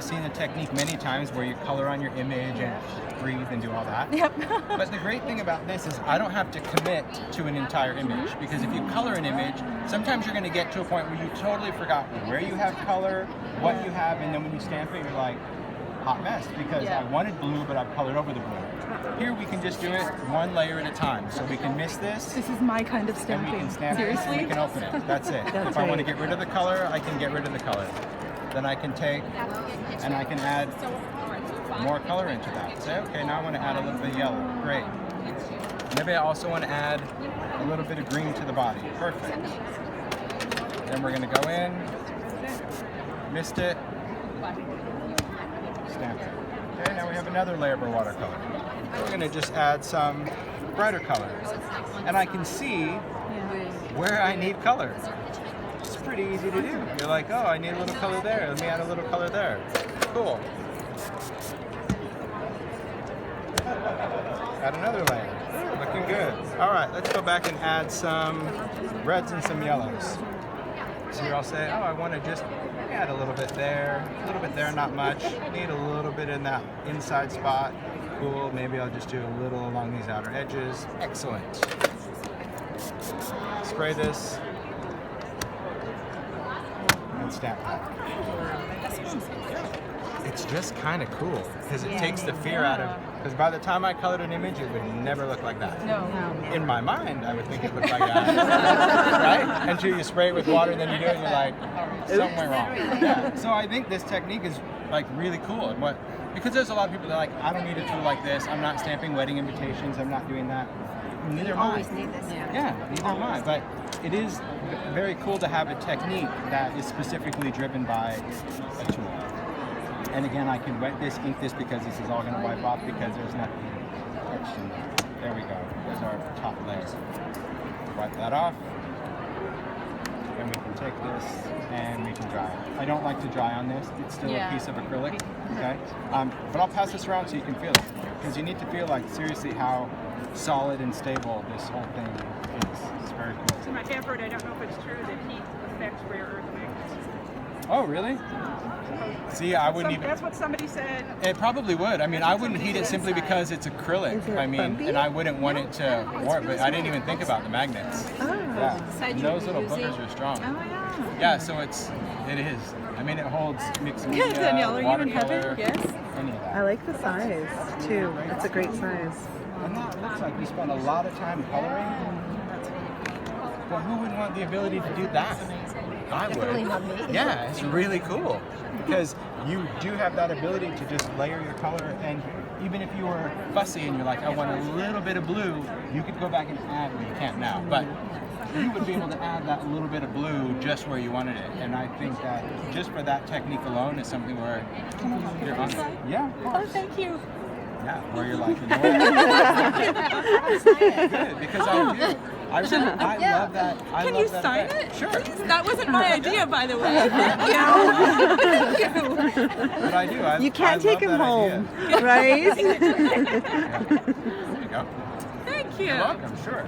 seen the technique many times where you color on your image and breathe and do all that. Yep. But the great thing about this is I don't have to commit to an entire image, because if you color an image, sometimes you're going to get to a point where you totally forgot where you have color, what you have, and then when you stamp it, you're like, hot mess, because I wanted blue, but I've colored over the blue. Here we can just do it one layer at a time, so we can miss this. This is my kind of And stamping. we can stamp Seriously? it, and we can open it. That's it. That's if I want to right. get rid of the color, I can get rid of the color. Then I can take and I can add more color into that. Say, okay, now I want to add a little bit of yellow. Great. Maybe I also want to add a little bit of green to the body. Perfect. Then we're going to go in, mist it, stamp it. Okay, now we have another layer of our watercolor. We're going to just add some brighter color. And I can see where I need color. It's pretty easy to do. You're like, oh, I need a little color there. Let me add a little color there. Cool. Add another layer. Looking good. All right, let's go back and add some reds and some yellows. So I'll say, oh, I want to just add a little bit there, not much. Need a little bit in that inside spot. Cool, maybe I'll just do a little along these outer edges. Excellent. Spray this and stamp it. It's just kind of cool because it takes the fear out of, because by the time I colored an image, it would never look like that. No. In my mind, I would think it looked like that, right? Until you spray it with water, and then you do it, and you're like, something went wrong. Yeah. So I think this technique is like really cool, and because there's a lot of people that are like, I don't need a tool like this. I'm not stamping wedding invitations. I'm not doing that. Neither am I. Always need this. Yeah, neither am I. But it is very cool to have a technique that is specifically driven by a tool. And again, I can wet this, ink this, because this is all going to wipe off because there's nothing etched in there. There we go. There's our top layer. Wipe that off. And we can take this and we can dry it. I don't like to dry on this. It's still a piece of acrylic. Okay. But I'll pass this around so you can feel it. Because you need to feel like seriously how solid and stable this whole thing is. It's very cool. So my favorite, I don't know if it's true that heat affects rare earth magnets. Oh, really? See, I wouldn't even. That's what somebody said. It probably would. I mean, I wouldn't heat it simply because it's acrylic. I mean, and I wouldn't want it to warp. But I didn't even think about the magnets. Yeah, and those little boogers are strong. Yeah, so it is. I mean, it holds mixed media, Danielle, are you in heaven? watercolor, Yes. any of that. I like the size too. It's a great size. And that looks like you spend a lot of time coloring. Well, who would want the ability to do that? I would. Definitely not me. Yeah, it's really cool because you do have that ability to just layer your color, and even if you were fussy and you're like, I want a little bit of blue, you could go back and add. Well, you can't now, but you would be able to add that little bit of blue just where you wanted it. And I think that just for that technique alone is something where you're on. Yeah. Oh, thank you. Yeah, where you're like, you know good, because I do. I love that. Can you sign it? Sure. Please? That wasn't my idea, by the way. Thank you. But I do. You can't take him home, right? There you go. Thank you. You're welcome. Sure.